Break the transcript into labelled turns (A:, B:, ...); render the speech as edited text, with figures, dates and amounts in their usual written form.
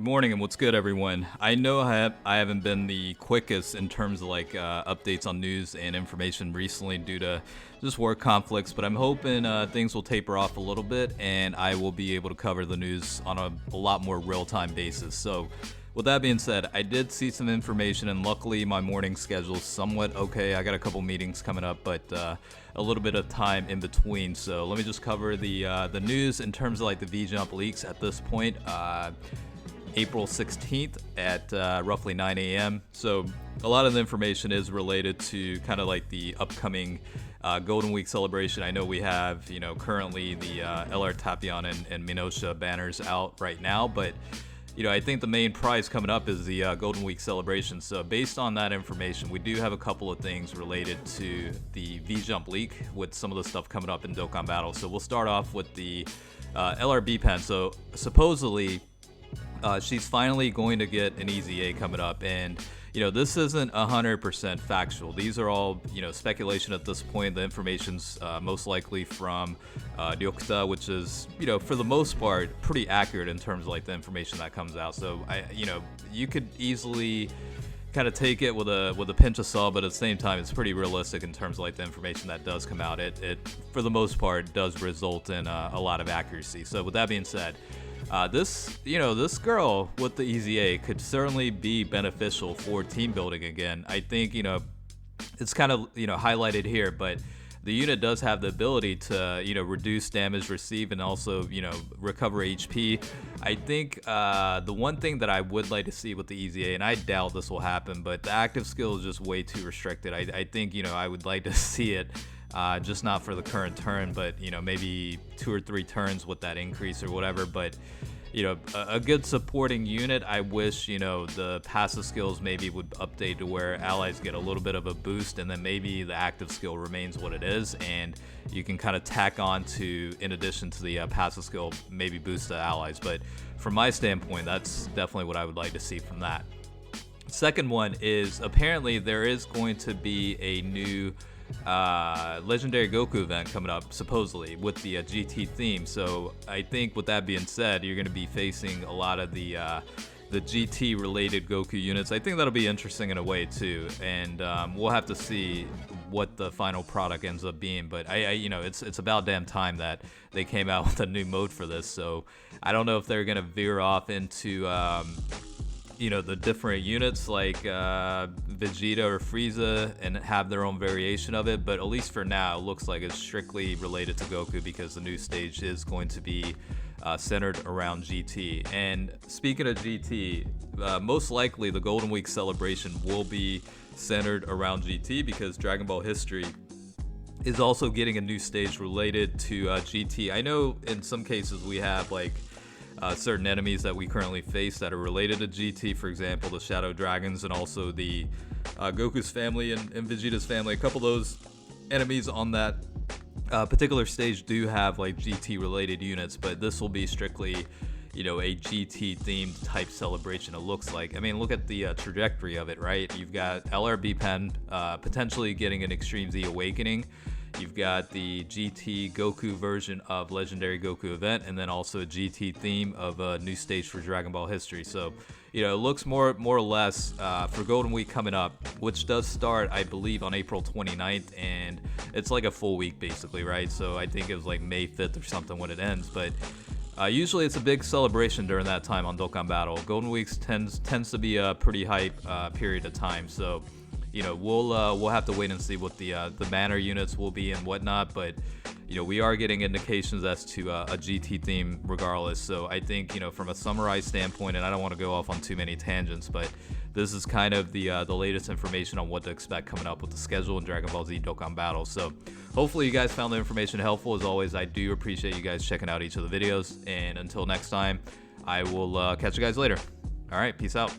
A: Good morning and what's good, everyone. I know I haven't been the quickest in terms of updates on news and information recently due to just work conflicts, but I'm hoping things will taper off a little bit and I will be able to cover the news on a lot more real-time basis. So with that being said, I did see some information and luckily my morning schedule is somewhat okay. I got a couple meetings coming up, but a little bit of time in between. So let me just cover the news in terms of like the V-Jump leaks at this point. April 16th at roughly 9 a.m. So a lot of the information is related to kind of like the upcoming Golden Week celebration. I know we have, currently the LR Tapion and Minosha banners out right now, but I think the main prize coming up is the Golden Week celebration. So based on that information, we do have a couple of things related to the V-Jump leak with some of the stuff coming up in Dokkan Battle. So we'll start off with the LRB pen. So supposedly, she's finally going to get an easy A coming up, and this isn't 100% factual. These are all speculation at this point. The information's most likely from Dokkan, which is for the most part pretty accurate in terms of like the information that comes out. So you could easily kind of take it with a pinch of salt, but at the same time it's pretty realistic in terms of like the information that does come out. It for the most part does result in a lot of accuracy. So with that being said, this girl with the Easy A could certainly be beneficial for team building again. I think, it's kind of, highlighted here, but the unit does have the ability to, reduce damage received and also, recover HP. I think the one thing that I would like to see with the Easy A, and I doubt this will happen, but the active skill is just way too restricted. I think, I would like to see it. Just not for the current turn, but maybe 2 or 3 turns with that increase or whatever. But a good supporting unit. I wish the passive skills maybe would update to where allies get a little bit of a boost, and then maybe the active skill remains what it is, and you can kind of tack on to, in addition to the passive skill, maybe boost the allies. But from my standpoint, that's definitely what I would like to see from that. Second one is apparently there is going to be a new Legendary Goku event coming up, supposedly with the GT theme. So I think with that being said, you're going to be facing a lot of the GT related Goku units. I think that'll be interesting in a way too, and we'll have to see what the final product ends up being. But it's about damn time that they came out with a new mode for this. So I don't know if they're going to veer off into the different units like Vegeta or Frieza and have their own variation of it, but at least for now it looks like it's strictly related to Goku because the new stage is going to be centered around GT. And speaking of GT, most likely the Golden Week celebration will be centered around GT because Dragon Ball History is also getting a new stage related to GT. I know in some cases we have certain enemies that we currently face that are related to GT, for example, the Shadow Dragons and also the Goku's family and Vegeta's family. A couple of those enemies on that particular stage do have GT related units, but this will be strictly a GT themed type celebration. It looks like. I mean, look at the trajectory of it, right? You've got LRB Pen potentially getting an Extreme Z Awakening. You've got the GT Goku version of Legendary Goku event, and then also a GT theme of a new stage for Dragon Ball History. So, it looks more or less for Golden Week coming up, which does start, I believe, on April 29th, and it's like a full week basically, right? So I think it was like May 5th or something when it ends, but usually it's a big celebration during that time on Dokkan Battle. Golden Weeks tends to be a pretty hype period of time, so we'll have to wait and see what the banner units will be and whatnot, but we are getting indications as to a GT theme regardless. So I think from a summarized standpoint, and I don't want to go off on too many tangents, but this is kind of the latest information on what to expect coming up with the schedule in Dragon Ball Z Dokkan Battle. So hopefully you guys found the information helpful. As always, I do appreciate you guys checking out each of the videos, and until next time, I will catch you guys later. All right, peace out.